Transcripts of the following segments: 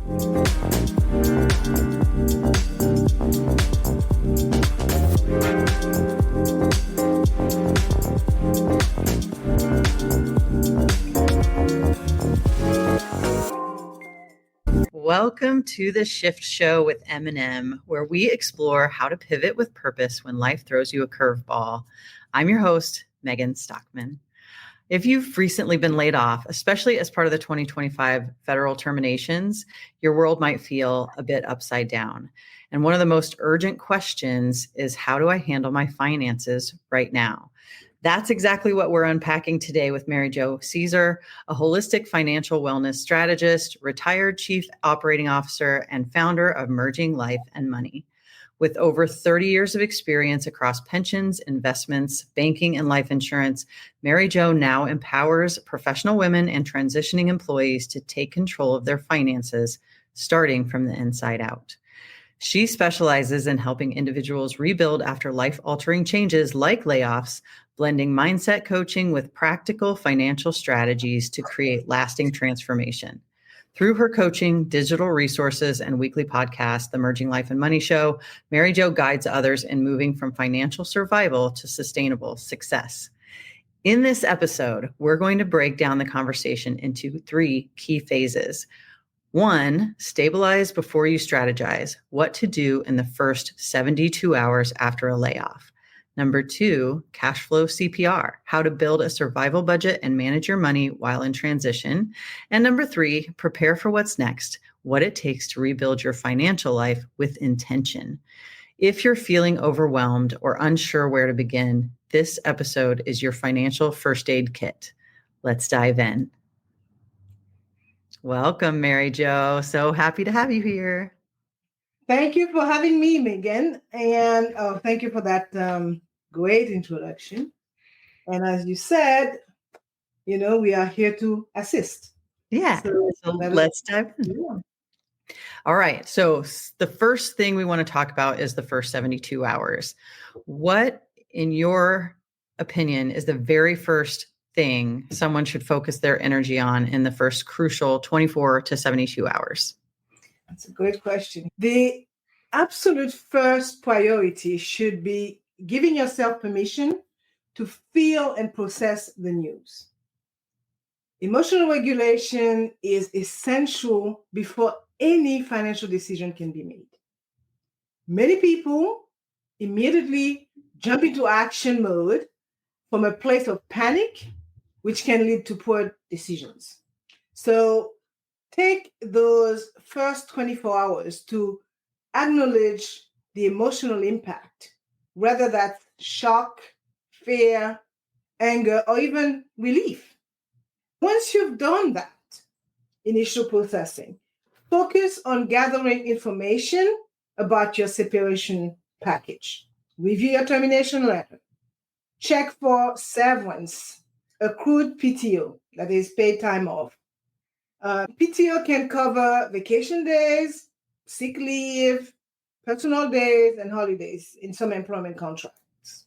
Welcome to the Shift Show with M&M, where we explore how to pivot with purpose when life throws you a curveball. I'm your host, Megan Stockman. If you've recently been laid off, especially as part of the 2025 federal terminations, your world might feel a bit upside down. And one of the most urgent questions is, how do I handle my finances right now? That's exactly what we're unpacking today with Mary Jo Caesar, a holistic financial wellness strategist, retired chief operating officer, and founder of Merging Life and Money. With over 30 years of experience across pensions, investments, banking, and life insurance, Mary Jo now empowers professional women and transitioning employees to take control of their finances, starting from the inside out. She specializes in helping individuals rebuild after life-altering changes like layoffs, blending mindset coaching with practical financial strategies to create lasting transformation. Through her coaching, digital resources, and weekly podcast, The Merging Life and Money Show, Mary Jo guides others in moving from financial survival to sustainable success. In this episode, we're going to break down the conversation into 3 key phases. 1, stabilize before you strategize, what to do in the first 72 hours after a layoff. Number 2, cash flow CPR, how to build a survival budget and manage your money while in transition. And number 3, prepare for what's next, what it takes to rebuild your financial life with intention. If you're feeling overwhelmed or unsure where to begin, this episode is your financial first aid kit. Let's dive in. Welcome, Mary Jo. So happy to have you here. Thank you for having me, Megan. And thank you for that great introduction. And as you said, we are here to assist. Yeah. So let's dive in. Yeah. All right. So the first thing we want to talk about is the first 72 hours. What, in your opinion, is the very first thing someone should focus their energy on in the first crucial 24 to 72 hours? That's a great question. The absolute first priority should be giving yourself permission to feel and process the news. Emotional regulation is essential before any financial decision can be made. Many people immediately jump into action mode from a place of panic, which can lead to poor decisions. So take those first 24 hours to acknowledge the emotional impact, whether that's shock, fear, anger, or even relief. Once you've done that initial processing, focus on gathering information about your separation package. Review your termination letter. Check for severance, accrued PTO, that is paid time off. PTO can cover vacation days, sick leave, personal days, and holidays in some employment contracts.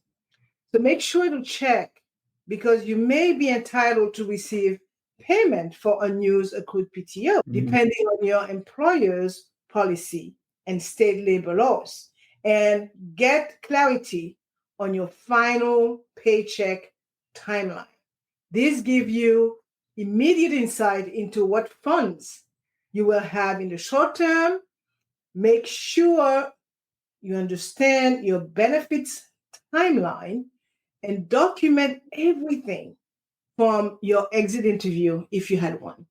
So make sure to check, because you may be entitled to receive payment for unused accrued PTO, depending on your employer's policy and state labor laws. And get clarity on your final paycheck timeline. These give you immediate insight into what funds you will have in the short term. Make sure you understand your benefits timeline and document everything from your exit interview if you had one.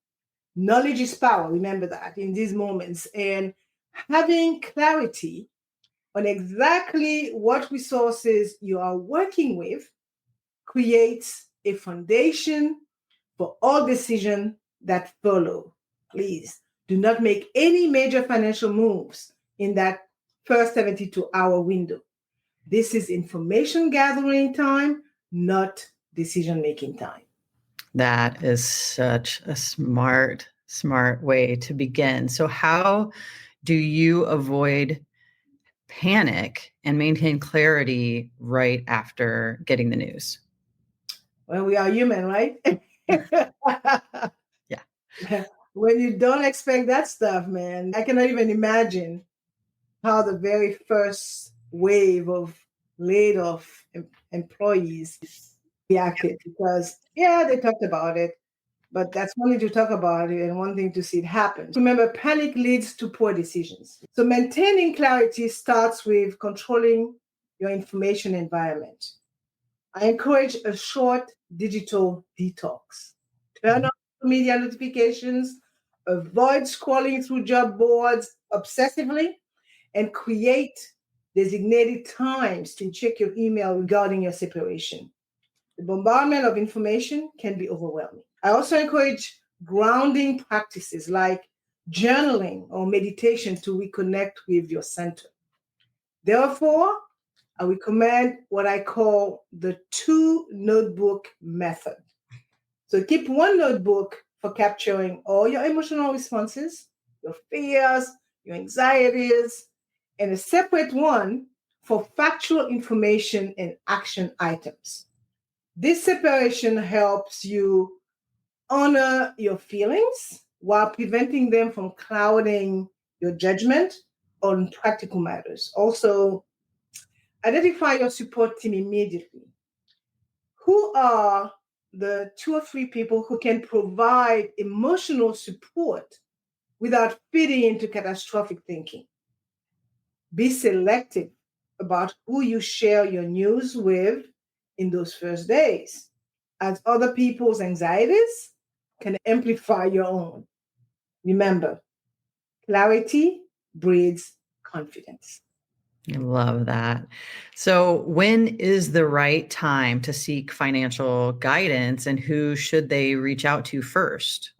Knowledge is power, remember that, in these moments. And having clarity on exactly what resources you are working with creates a foundation for all decisions that follow. Please do not make any major financial moves in that first 72-hour window. This is information gathering time, not decision-making time. That is such a smart way to begin. So how do you avoid panic and maintain clarity right after getting the news? Well, we are human, right? Yeah. when you don't expect that stuff, man, I cannot even imagine how the very first wave of laid off employees reacted because, yeah, they talked about it, but that's one thing to talk about it and one thing to see it happen. Remember, panic leads to poor decisions. So maintaining clarity starts with controlling your information environment. I encourage a short digital detox. Turn off media notifications, avoid scrolling through job boards obsessively, and create designated times to check your email regarding your separation. The bombardment of information can be overwhelming. I also encourage grounding practices like journaling or meditation to reconnect with your center. Therefore, I recommend what I call the 2-notebook method. So keep one notebook for capturing all your emotional responses, your fears, your anxieties, and a separate one for factual information and action items. This separation helps you honor your feelings while preventing them from clouding your judgment on practical matters. Also, identify your support team immediately. Who are the 2 or 3 people who can provide emotional support without feeding into catastrophic thinking? Be selective about who you share your news with in those first days, as other people's anxieties can amplify your own. Remember, clarity breeds confidence. I love that. So, when is the right time to seek financial guidance and who should they reach out to first?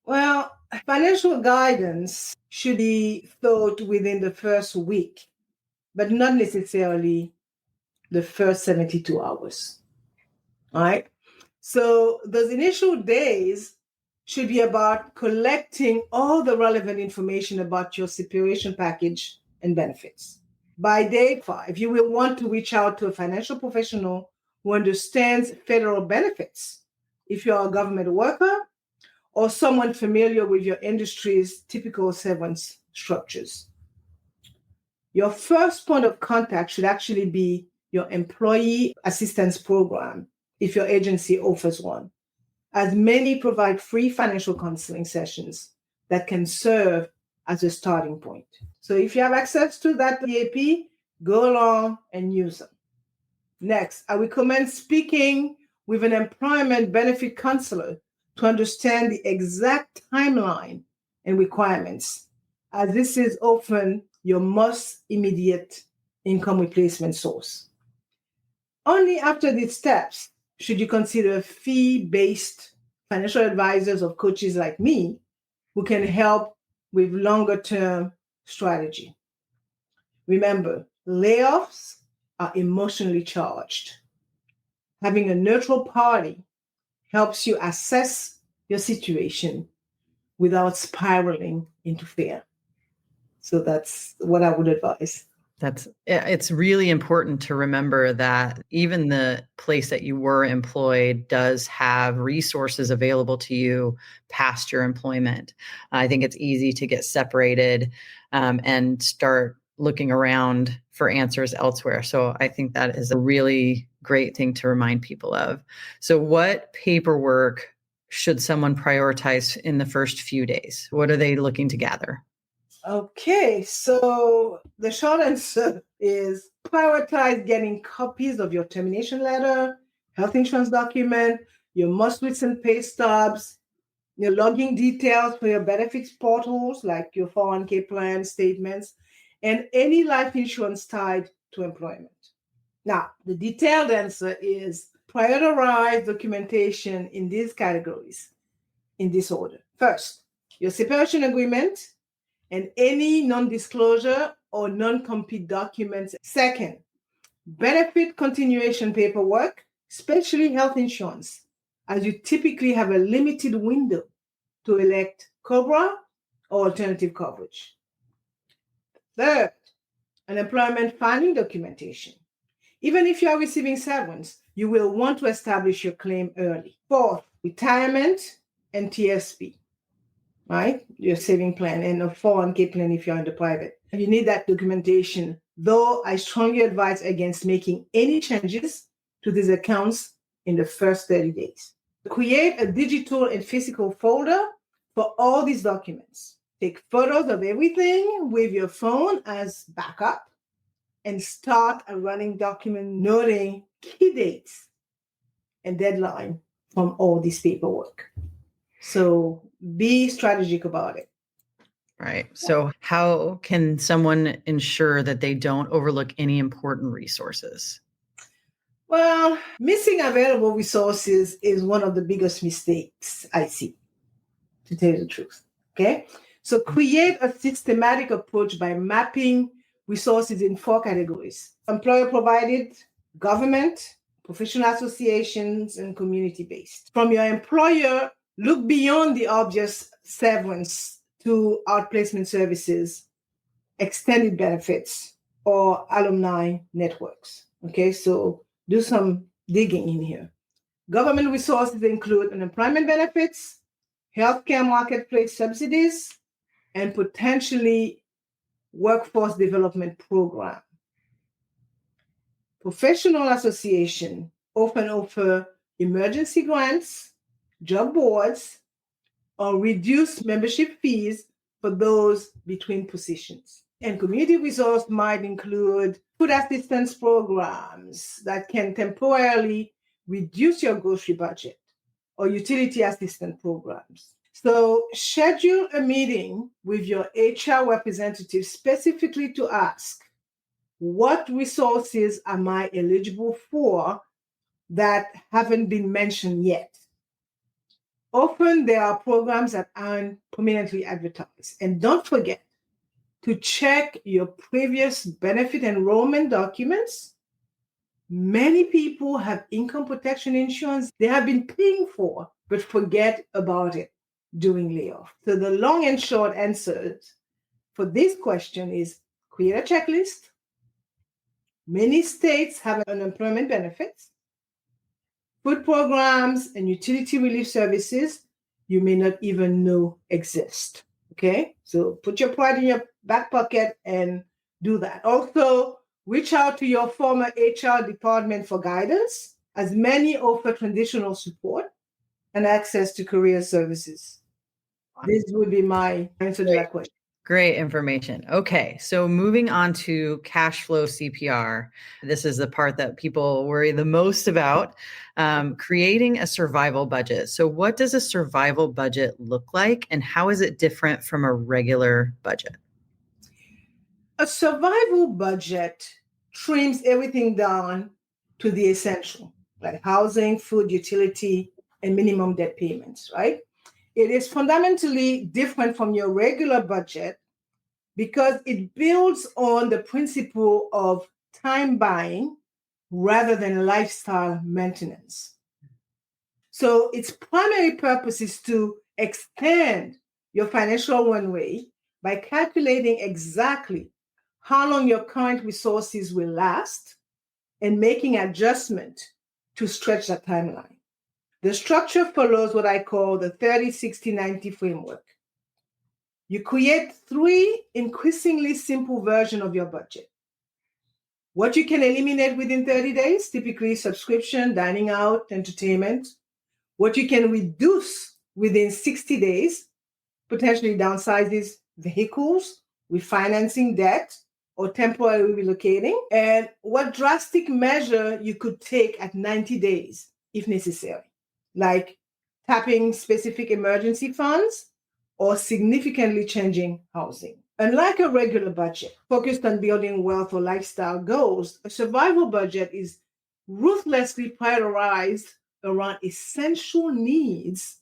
Well, financial guidance should be thought within the first week, but not necessarily the first 72 hours. All right. So those initial days should be about collecting all the relevant information about your separation package and benefits. By day 5, you will want to reach out to a financial professional who understands federal benefits. If you're a government worker or someone familiar with your industry's typical severance structures. Your first point of contact should actually be your employee assistance program, if your agency offers one, as many provide free financial counseling sessions that can serve as a starting point. So if you have access to that EAP, go along and use them. Next, I recommend speaking with an employment benefit counselor to understand the exact timeline and requirements, as this is often your most immediate income replacement source. Only after these steps should you consider fee-based financial advisors or coaches like me who can help with longer-term strategy. Remember, layoffs are emotionally charged. Having a neutral party helps you assess your situation without spiraling into fear. So that's what I would advise. It's really important to remember that even the place that you were employed does have resources available to you past your employment. I think it's easy to get separated and start looking around for answers elsewhere. So I think that is a really great thing to remind people of. So what paperwork should someone prioritize in the first few days? What are they looking to gather? Okay, so the short answer is prioritize getting copies of your termination letter, health insurance document, your most recent pay stubs, your logging details for your benefits portals like your 401k plan statements, and any life insurance tied to employment. Now, the detailed answer is prioritize documentation in these categories in this order. First, your separation agreement and any non-disclosure or non-compete documents. Second, benefit continuation paperwork, especially health insurance, as you typically have a limited window to elect COBRA or alternative coverage. Third, an employment filing documentation. Even if you are receiving severance, you will want to establish your claim early. Fourth, retirement and TSP, right? Your saving plan, and a 401k plan if you're in the private. You need that documentation, though I strongly advise against making any changes to these accounts in the first 30 days. Create a digital and physical folder for all these documents. Take photos of everything with your phone as backup and start a running document noting key dates and deadline from all this paperwork. So be strategic about it. Right. So how can someone ensure that they don't overlook any important resources? Well, missing available resources is one of the biggest mistakes I see, to tell you the truth. Okay. So create a systematic approach by mapping resources in 4 categories: employer provided, government, professional associations, and community based. From your employer, look beyond the obvious severance to outplacement services, extended benefits, or alumni networks. Okay, so do some digging in here. Government resources include unemployment benefits, healthcare marketplace subsidies, and potentially workforce development program. Professional association often offer emergency grants, job boards, or reduced membership fees for those between positions. And community resource might include food assistance programs that can temporarily reduce your grocery budget, or utility assistance programs. So schedule a meeting with your HR representative specifically to ask, what resources am I eligible for that haven't been mentioned yet? Often there are programs that aren't prominently advertised. And don't forget to check your previous benefit enrollment documents. Many people have income protection insurance they have been paying for, but forget about it during layoff. So the long and short answers for this question is create a checklist. Many states have unemployment benefits, food programs, and utility relief services you may not even know exist. Okay, so put your pride in your back pocket and do that. Also, reach out to your former HR department for guidance, as many offer transitional support and access to career services. This would be my answer to that question. Great information. Okay, so moving on to cash flow CPR. This is the part that people worry the most about, creating a survival budget. So what does a survival budget look like, and how is it different from a regular budget? A survival budget trims everything down to the essential, like housing, food, utility, and minimum debt payments, right? It is fundamentally different from your regular budget because it builds on the principle of time buying rather than lifestyle maintenance. So its primary purpose is to extend your financial runway by calculating exactly how long your current resources will last and making adjustment to stretch that timeline. The structure follows what I call the 30-60-90 framework. You create 3 increasingly simple versions of your budget. What you can eliminate within 30 days, typically subscription, dining out, entertainment. What you can reduce within 60 days, potentially downsizes vehicles, refinancing debt, or temporarily relocating. And what drastic measure you could take at 90 days if necessary, like tapping specific emergency funds or significantly changing housing. Unlike a regular budget focused on building wealth or lifestyle goals, a survival budget is ruthlessly prioritized around essential needs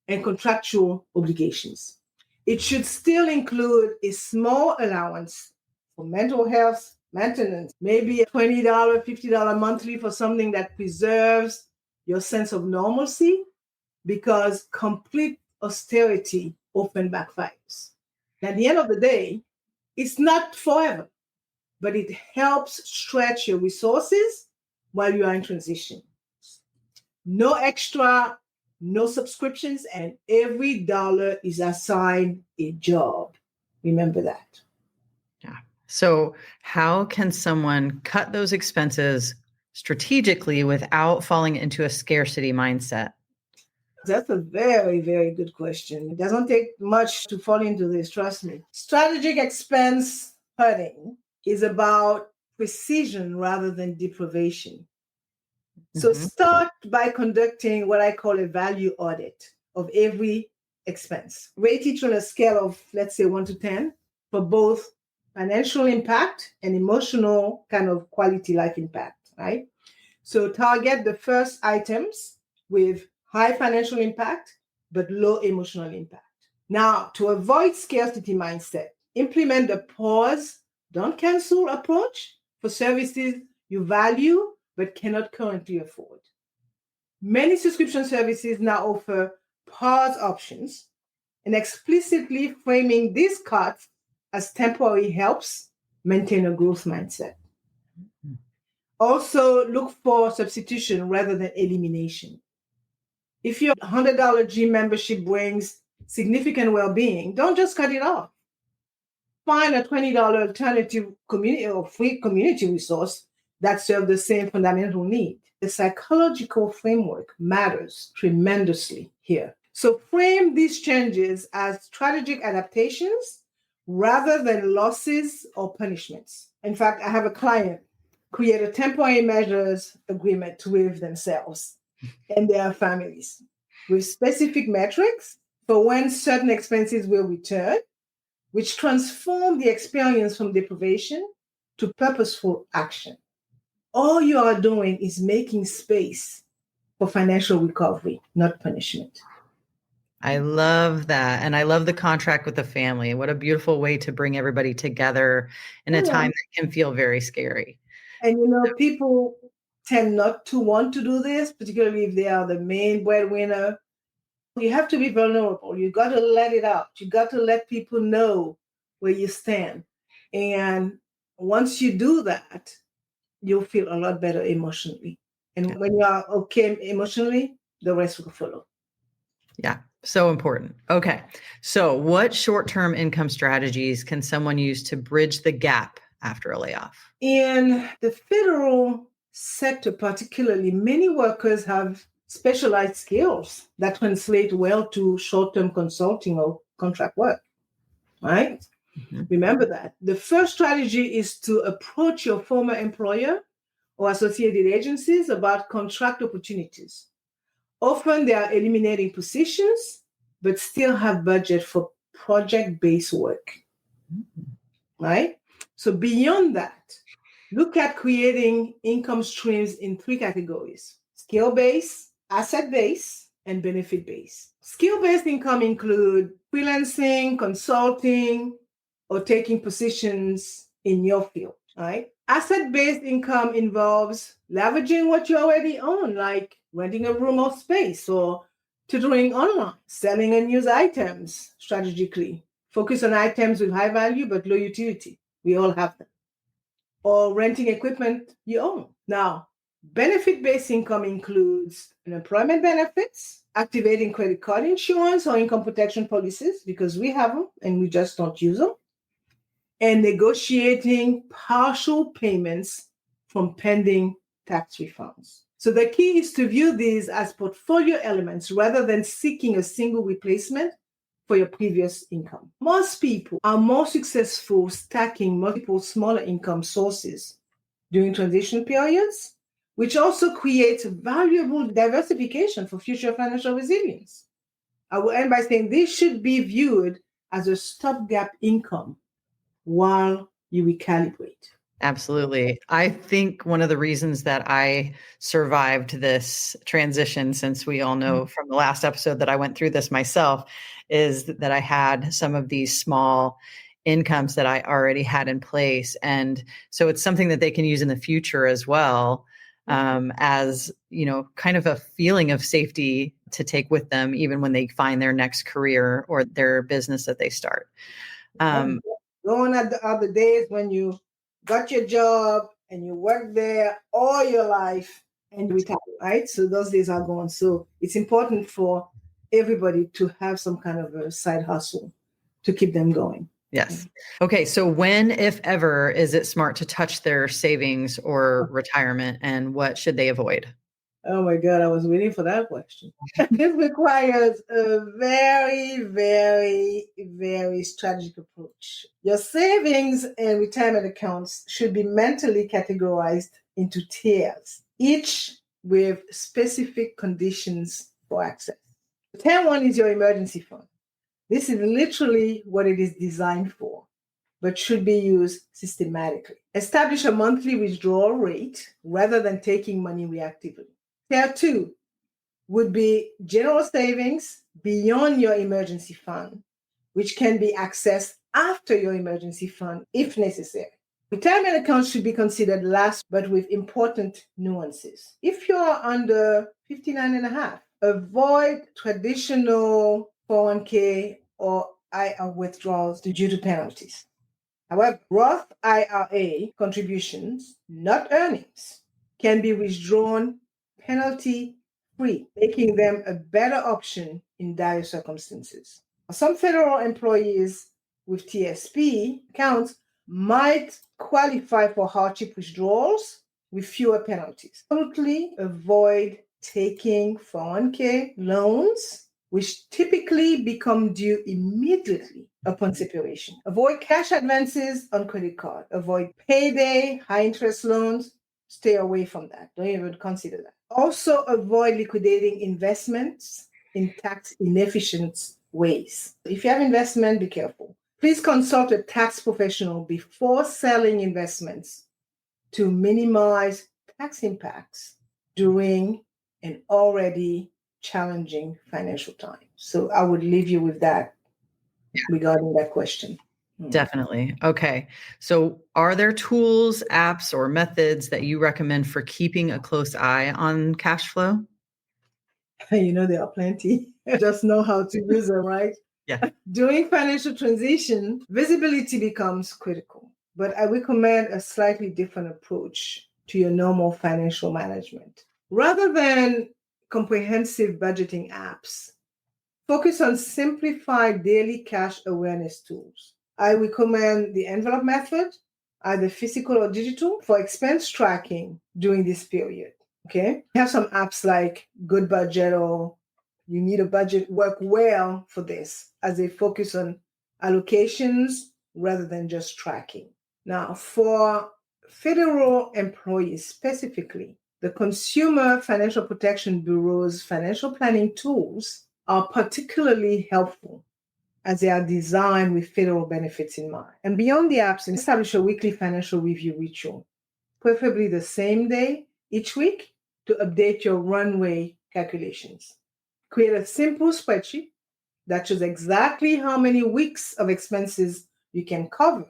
and contractual obligations. It should still include a small allowance for mental health maintenance, maybe a $20, $50 monthly for something that preserves your sense of normalcy, because complete austerity often backfires. At the end of the day, it's not forever, but it helps stretch your resources while you are in transition. No extra no subscriptions, and every dollar is assigned a job. Remember that. Yeah. So how can someone cut those expenses strategically without falling into a scarcity mindset? That's a very, very good question. It doesn't take much to fall into this, trust me. Strategic expense cutting is about precision rather than deprivation. So Mhm. start by conducting what I call a value audit of every expense. Rate each on a scale of, let's say, 1 to 10 for both financial impact and emotional kind of quality life impact, right? So target the first items with high financial impact, but low emotional impact. Now, to avoid scarcity mindset, implement the pause, don't cancel approach for services you value but cannot currently afford. Many subscription services now offer pause options, and explicitly framing these cuts as temporary helps maintain a growth mindset. Also, look for substitution rather than elimination. If your $100 gym membership brings significant well being, don't just cut it off. Find a $20 alternative community or free community resource that serves the same fundamental need. The psychological framework matters tremendously here. So frame these changes as strategic adaptations rather than losses or punishments. In fact, I have a client create a temporary measures agreement with themselves and their families with specific metrics for when certain expenses will return, which transform the experience from deprivation to purposeful action. All you are doing is making space for financial recovery, not punishment. I love that. And I love the contract with the family. What a beautiful way to bring everybody together in a Yeah. time that can feel very scary. And people tend not to want to do this, particularly if they are the main breadwinner. You have to be vulnerable. You got to let it out. You got to let people know where you stand. And once you do that, you'll feel a lot better emotionally. Yeah. And when you are okay emotionally, the rest will follow. Yeah. So important. Okay. So, what short term income strategies can someone use to bridge the gap after a layoff? In the federal sector, particularly, many workers have specialized skills that translate well to short term consulting or contract work, right? Mhm. Remember that. The first strategy is to approach your former employer or associated agencies about contract opportunities. Often they are eliminating positions, but still have budget for project based work, right? So beyond that, look at creating income streams in three categories: skill based, asset based, and benefit based. Skill based income include freelancing, consulting, or taking positions in your field, right? Asset based income involves leveraging what you already own, like renting a room or space or tutoring online, selling unused items strategically. Focus on items with high value but low utility. We all have them. Or renting equipment you own. Now, benefit based income includes unemployment benefits, activating credit card insurance or income protection policies because we have them and we just don't use them, and negotiating partial payments from pending tax refunds. So the key is to view these as portfolio elements rather than seeking a single replacement for your previous income. Most people are more successful stacking multiple smaller income sources during transition periods, which also creates valuable diversification for future financial resilience. I will end by saying this should be viewed as a stopgap income while you recalibrate. Absolutely. I think one of the reasons that I survived this transition, since we all know from the last episode that I went through this myself, is that I had some of these small incomes that I already had in place. And so it's something that they can use in the future as well, as, kind of a feeling of safety to take with them, even when they find their next career or their business that they start. Going at the other days when you got your job and you worked there all your life and retire, right? So those days are gone. So it's important for everybody to have some kind of a side hustle to keep them going. Yes. Okay. So when, if ever, is it smart to touch their savings or retirement, and what should they avoid? Oh my God, I was waiting for that question. This requires a very, very, very strategic approach. Your savings and retirement accounts should be mentally categorized into tiers, each with specific conditions for access. Tier one is your emergency fund. This is literally what it is designed for, but should be used systematically. Establish a monthly withdrawal rate rather than taking money reactively. Tier two would be general savings beyond your emergency fund, which can be accessed after your emergency fund if necessary. Retirement accounts should be considered last, but with important nuances. If you're under 59 and a half, avoid traditional 401k or IR withdrawals due to penalties. However, Roth IRA contributions, not earnings, can be withdrawn penalty-free, making them a better option in dire circumstances. Some federal employees with TSP accounts might qualify for hardship withdrawals with fewer penalties. Absolutely avoid taking 401k loans, which typically become due immediately upon separation. Avoid cash advances on credit card. Avoid payday, high interest loans. Stay away from that. Don't even consider that. Also avoid liquidating investments in tax inefficient ways. If you have investment, be careful. Please consult a tax professional before selling investments to minimize tax impacts during an already challenging financial time. So I would leave you with that regarding that question. Definitely. Okay. So are there tools, apps, or methods that you recommend for keeping a close eye on cash flow? There are plenty. Just know how to use them, right? Yeah. During financial transition, visibility becomes critical, but I recommend a slightly different approach to your normal financial management. Rather than comprehensive budgeting apps, focus on simplified daily cash awareness tools. I recommend the envelope method, either physical or digital, for expense tracking during this period. Okay. We have some apps like Good Budget or You Need a Budget work well for this as they focus on allocations rather than just tracking. Now, for federal employees specifically, the Consumer Financial Protection Bureau's financial planning tools are particularly helpful as they are designed with federal benefits in mind. And beyond the apps, establish a weekly financial review ritual, preferably the same day each week, to update your runway calculations. Create a simple spreadsheet that shows exactly how many weeks of expenses you can cover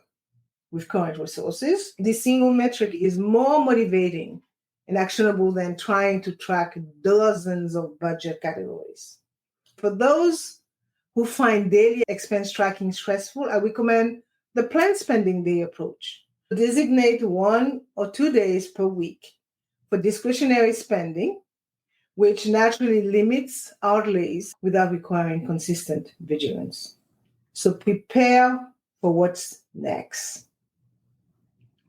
with current resources. This single metric is more motivating and actionable than trying to track dozens of budget categories. For those who find daily expense tracking stressful, I recommend the planned spending day approach. Designate 1 or 2 days per week for discretionary spending, which naturally limits outlays without requiring consistent vigilance. So prepare for what's next.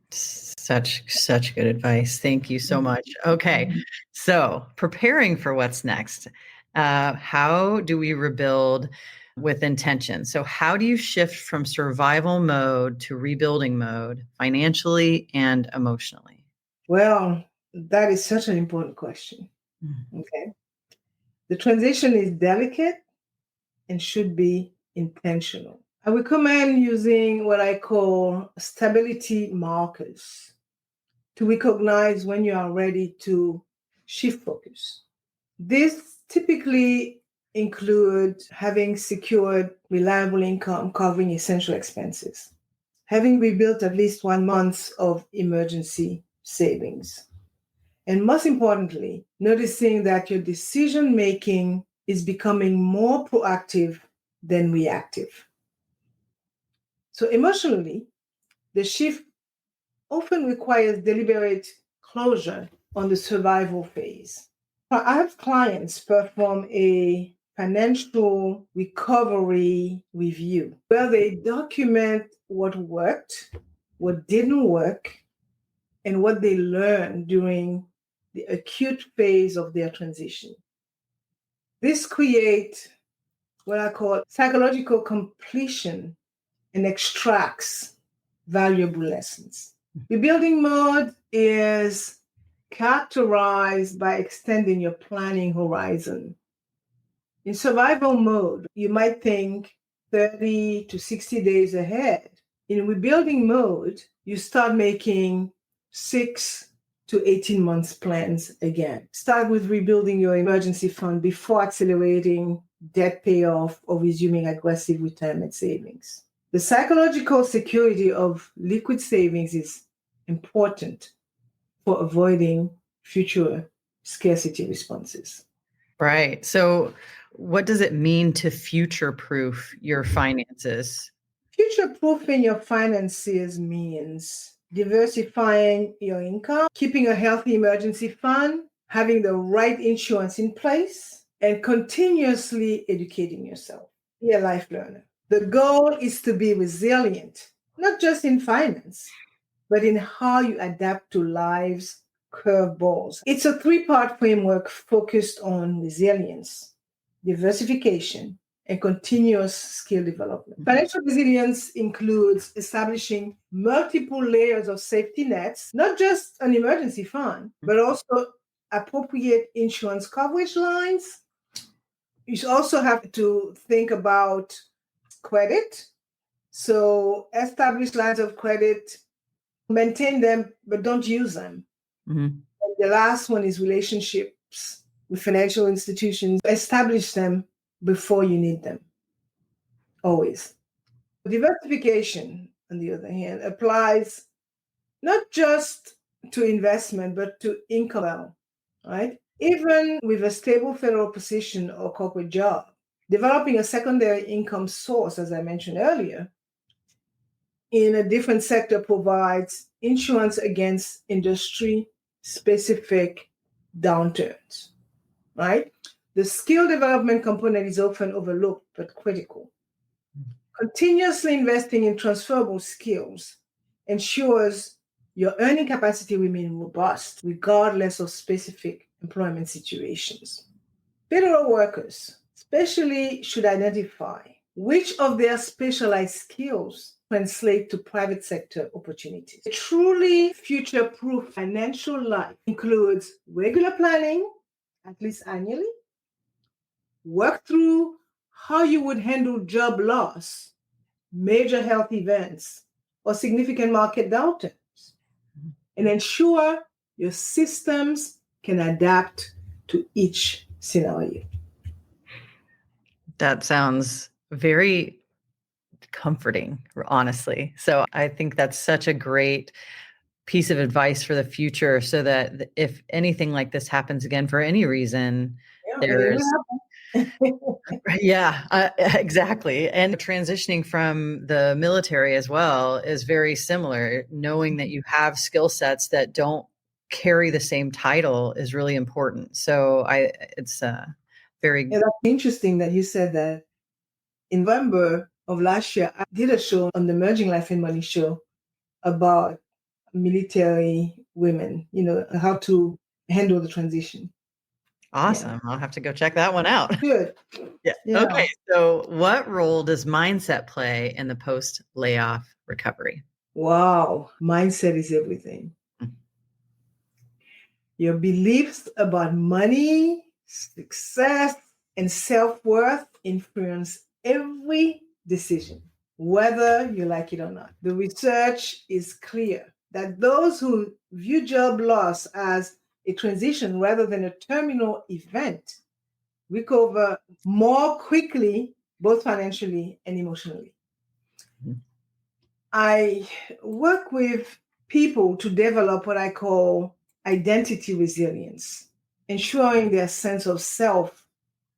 Such good advice. Thank you so much. Okay. So preparing for what's next. How do we rebuild with intention? So how do you shift from survival mode to rebuilding mode financially and emotionally? Well, that is such an important question. Okay. The transition is delicate and should be intentional. I recommend using what I call stability markers to recognize when you are ready to shift focus. This typically include having secured reliable income covering essential expenses, having rebuilt at least 1 month of emergency savings, and most importantly, noticing that your decision making is becoming more proactive than reactive. So emotionally, the shift often requires deliberate closure on the survival phase. I have clients perform a financial recovery review where they document what worked, what didn't work, and what they learned during the acute phase of their transition. This creates what I call psychological completion and extracts valuable lessons. Rebuilding mode is characterized by extending your planning horizon. In survival mode, you might think 30 to 60 days ahead. In rebuilding mode, you start making 6 to 18 months plans again. Start with rebuilding your emergency fund before accelerating debt payoff or resuming aggressive retirement savings. The psychological security of liquid savings is important for avoiding future scarcity responses. Right. So, what does it mean to future proof your finances? Future proofing your finances means diversifying your income, keeping a healthy emergency fund, having the right insurance in place, and continuously educating yourself. Be a life learner. The goal is to be resilient, not just in finance, but in how you adapt to life's curveballs. It's a three-part framework focused on resilience, diversification, and continuous skill development. Financial resilience includes establishing multiple layers of safety nets, not just an emergency fund, but also appropriate insurance coverage lines. You also have to think about credit. So establish lines of credit, maintain them, but don't use them. Mm-hmm. And the last one is relationships with financial institutions. Establish them before you need them. Always. Diversification, on the other hand, applies not just to investment, but to income, right? Even with a stable federal position or corporate job, developing a secondary income source, as I mentioned earlier, in a different sector provides insurance against industry-specific downturns, right? The skill development component is often overlooked but critical. Continuously investing in transferable skills ensures your earning capacity remains robust regardless of specific employment situations. Federal workers especially should identify which of their specialized skills translate to private sector opportunities. A truly future-proof financial life includes regular planning, at least annually, work through how you would handle job loss, major health events, or significant market downturns, and ensure your systems can adapt to each scenario. That sounds very comforting, honestly. So, I think that's such a great piece of advice for the future so that if anything like this happens again for any reason, there's exactly. And transitioning from the military as well is very similar. Knowing that you have skill sets that don't carry the same title is really important. So it's very. Yeah, that's interesting that you said that. In November of last year, I did a show on the Merging Life and Money show about military women, how to handle the transition. Awesome. Yeah. I'll have to go check that one out. Good. Yeah. Okay. So what role does mindset play in the post-layoff recovery? Wow. Mindset is everything. Mm-hmm. Your beliefs about money, success, and self-worth influence every decision, whether you like it or not. The research is clear that those who view job loss as a transition rather than a terminal event recover more quickly, both financially and emotionally. Mm-hmm. I work with people to develop what I call identity resilience, ensuring their sense of self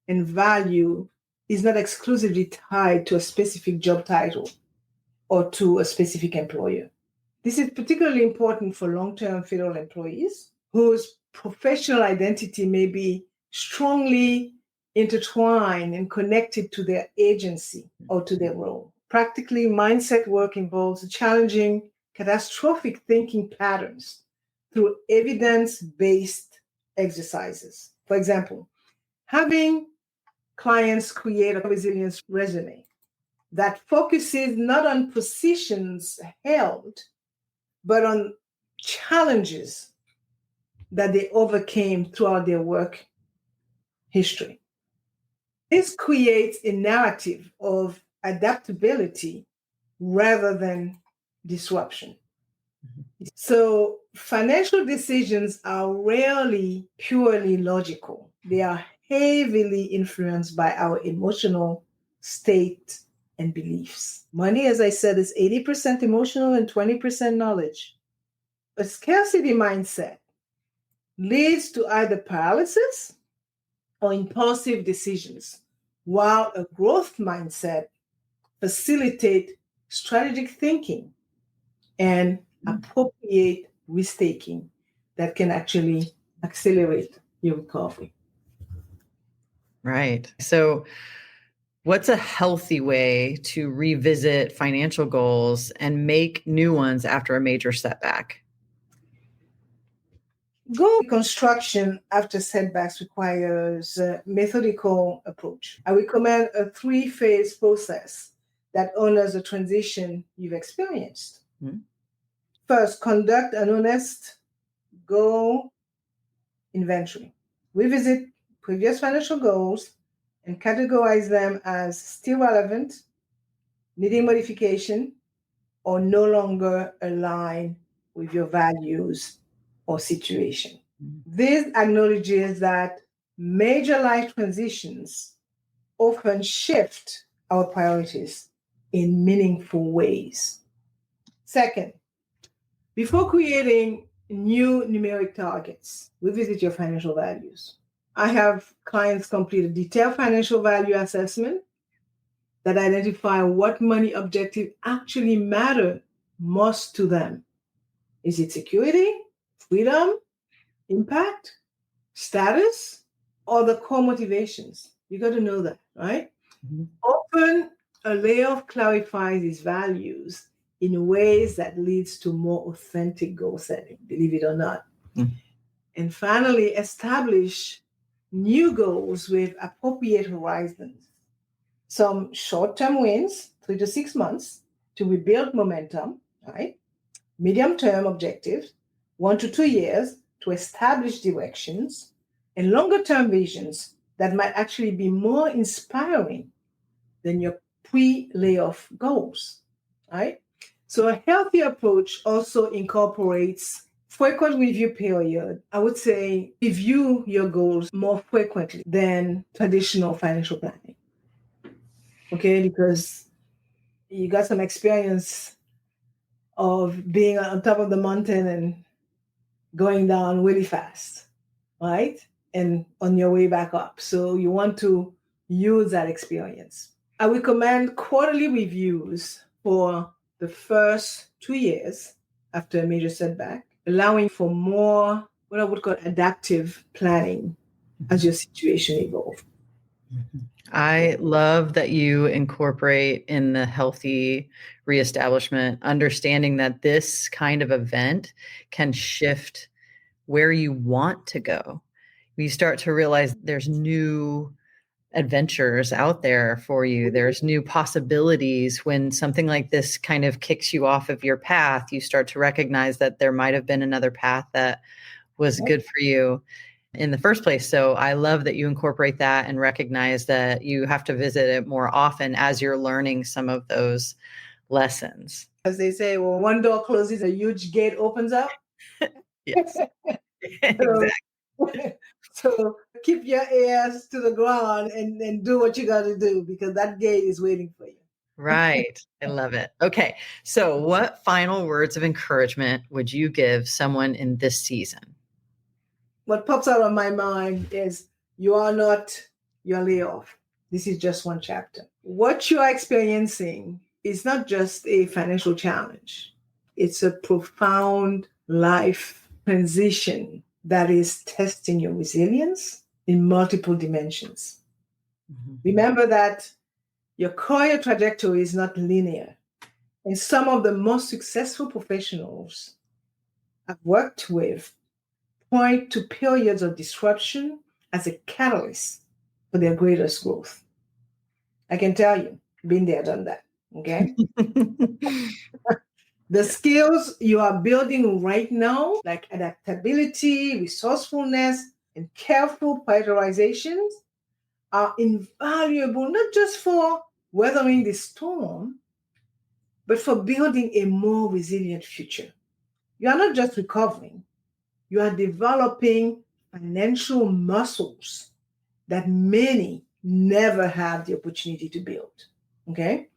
and value is not exclusively tied to a specific job title or to a specific employer. This is particularly important for long-term federal employees whose professional identity may be strongly intertwined and connected to their agency or to their role. Practically, mindset work involves challenging catastrophic thinking patterns through evidence-based exercises. For example, having clients create a resilience resume that focuses not on positions held, but on challenges that they overcame throughout their work history. This creates a narrative of adaptability rather than disruption. So, financial decisions are rarely purely logical. They are heavily influenced by our emotional state and beliefs. Money, as I said, is 80% emotional and 20% knowledge. A scarcity mindset leads to either paralysis or impulsive decisions, while a growth mindset facilitates strategic thinking and appropriate risk-taking that can actually accelerate your recovery. Right. So, what's a healthy way to revisit financial goals and make new ones after a major setback? Goal construction after setbacks requires a methodical approach. I recommend a 3-phase process that honors the transition you've experienced. Mm-hmm. First, conduct an honest goal inventory. Revisit previous financial goals and categorize them as still relevant, needing modification, or no longer align with your values or situation. This acknowledges that major life transitions often shift our priorities in meaningful ways. Second, before creating new numeric targets, revisit your financial values. I have clients complete a detailed financial value assessment that identify what money objectives actually matter most to them. Is it security, freedom, impact, status, or the core motivations? You got to know that, right? Mm-hmm. Often, a layoff clarifies these values in ways that leads to more authentic goal setting, believe it or not. Mm-hmm. And finally, establish new goals with appropriate horizons. Some short-term wins, 3 to 6 months, to rebuild momentum, right? Medium-term objectives, 1 to 2 years, to establish directions, and longer-term visions that might actually be more inspiring than your pre-layoff goals, right? So a healthy approach also incorporates frequent review period. I would say review your goals more frequently than traditional financial planning. Okay, because you got some experience of being on top of the mountain and going down really fast, right? And on your way back up. So you want to use that experience. I recommend quarterly reviews for the first 2 years after a major setback, allowing for more what I would call adaptive planning as your situation evolves. I love that you incorporate in the healthy reestablishment, understanding that this kind of event can shift where you want to go. You start to realize there's new adventures out there for you. There's new possibilities. When something like this kind of kicks you off of your path, you start to recognize that there might have been another path that was good for you in the first place. So I love that you incorporate that and recognize that you have to visit it more often as you're learning some of those lessons. As they say, well, one door closes, a huge gate opens up. Yes, exactly. So keep your ears to the ground and do what you got to do, because that gate is waiting for you. Right. I love it. Okay. So what final words of encouragement would you give someone in this season? What pops out of my mind is you are not your layoff. This is just one chapter. What you are experiencing is not just a financial challenge. It's a profound life transition that is testing your resilience in multiple dimensions. Mhm. Remember that your career trajectory is not linear. And some of the most successful professionals I've worked with point to periods of disruption as a catalyst for their greatest growth. I can tell you, been there, done that. Okay. The skills you are building right now, like adaptability, resourcefulness, and careful prioritizations, are invaluable not just for weathering the storm, but for building a more resilient future. You are not just recovering, you are developing financial muscles that many never have the opportunity to build. Okay?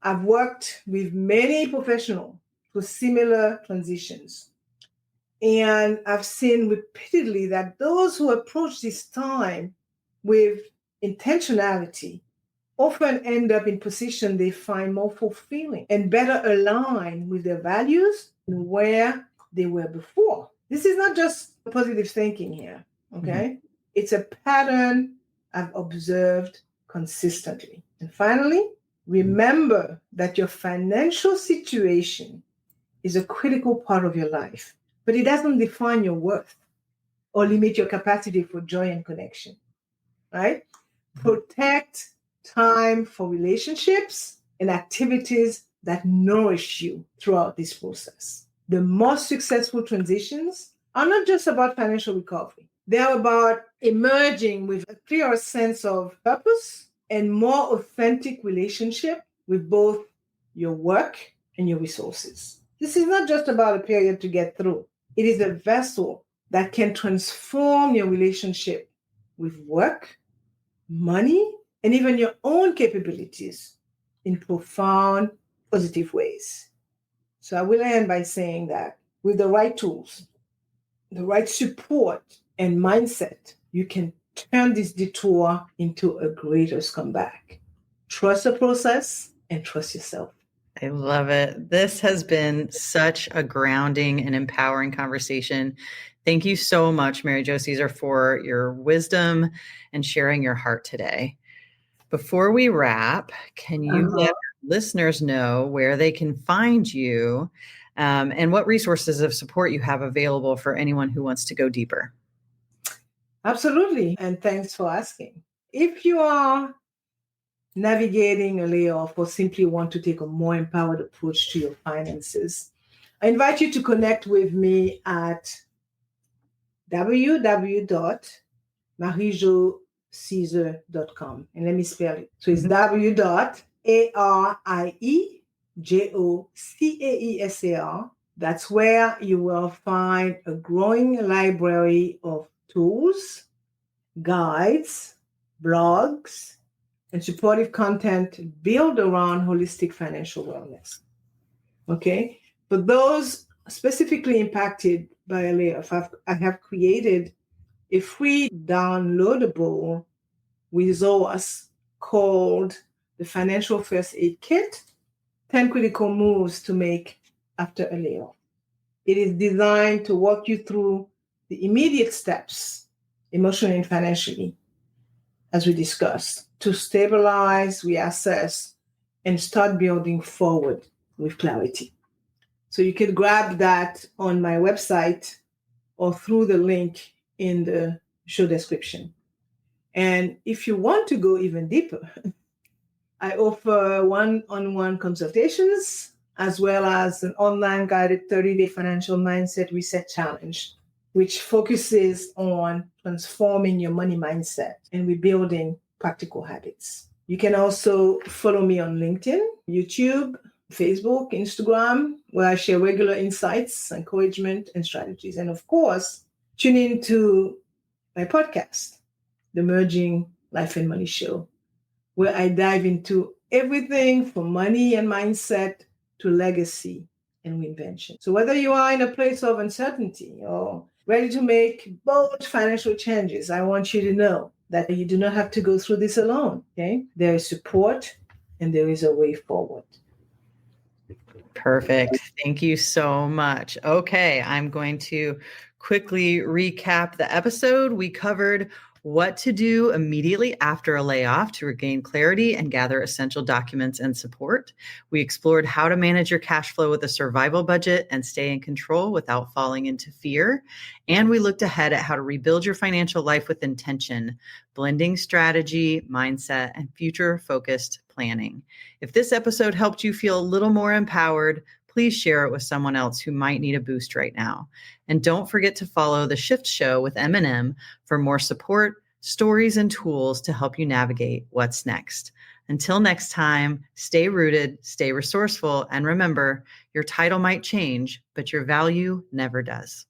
I've worked with many professionals through similar transitions. And I've seen repeatedly that those who approach this time with intentionality often end up in position they find more fulfilling and better aligned with their values and where they were before. This is not just positive thinking here, okay? It's a pattern I've observed consistently. And finally, remember that your financial situation is a critical part of your life, but it doesn't define your worth or limit your capacity for joy and connection, right? Protect time for relationships and activities that nourish you throughout this process. The most successful transitions are not just about financial recovery. They are about emerging with a clearer sense of purpose and more authentic relationship with both your work and your resources. This is not just about a period to get through. It is a vessel that can transform your relationship with work, money, and even your own capabilities in profound, positive ways. So I will end by saying that with the right tools, the right support, and mindset, you can turn this detour into a greater comeback. Trust the process and trust yourself. I love it. This has been such a grounding and empowering conversation. Thank you so much, Mary Jo Caesar, for your wisdom and sharing your heart today. Before we wrap, can you let our listeners know where they can find you and what resources of support you have available for anyone who wants to go deeper? Absolutely. And thanks for asking. If you are navigating a layoff or simply want to take a more empowered approach to your finances, I invite you to connect with me at www.mariejocaesar.com. And let me spell it. So it's w.mariejocaesar. That's where you will find a growing library of tools, guides, blogs, and supportive content built around holistic financial wellness. Okay? For those specifically impacted by a layoff, I have created a free downloadable resource called the Financial First Aid Kit, 10 Critical Moves to Make After a Layoff. It is designed to walk you through the immediate steps, emotionally and financially, as we discussed, to stabilize, reassess, and start building forward with clarity. So you can grab that on my website or through the link in the show description. And if you want to go even deeper, I offer one-on-one consultations as well as an online guided 30-day financial mindset reset challenge, which focuses on transforming your money mindset and rebuilding practical habits. You can also follow me on LinkedIn, YouTube, Facebook, Instagram, where I share regular insights, encouragement, and strategies. And of course, tune in to my podcast, The Merging Life and Money Show, where I dive into everything from money and mindset to legacy and reinvention. So whether you are in a place of uncertainty or ready to make bold financial changes, I want you to know that you do not have to go through this alone. Okay? There is support and there is a way forward. Perfect. Thank you so much. Okay, I'm going to quickly recap the episode. We covered what to do immediately after a layoff to regain clarity and gather essential documents and support. We explored how to manage your cash flow with a survival budget and stay in control without falling into fear. And we looked ahead at how to rebuild your financial life with intention, blending strategy, mindset, and future focused planning. If this episode helped you feel a little more empowered, please share it with someone else who might need a boost right now. And don't forget to follow The Shift Show with M&M for more support, stories, and tools to help you navigate what's next. Until next time, stay rooted, stay resourceful, and remember, your title might change, but your value never does.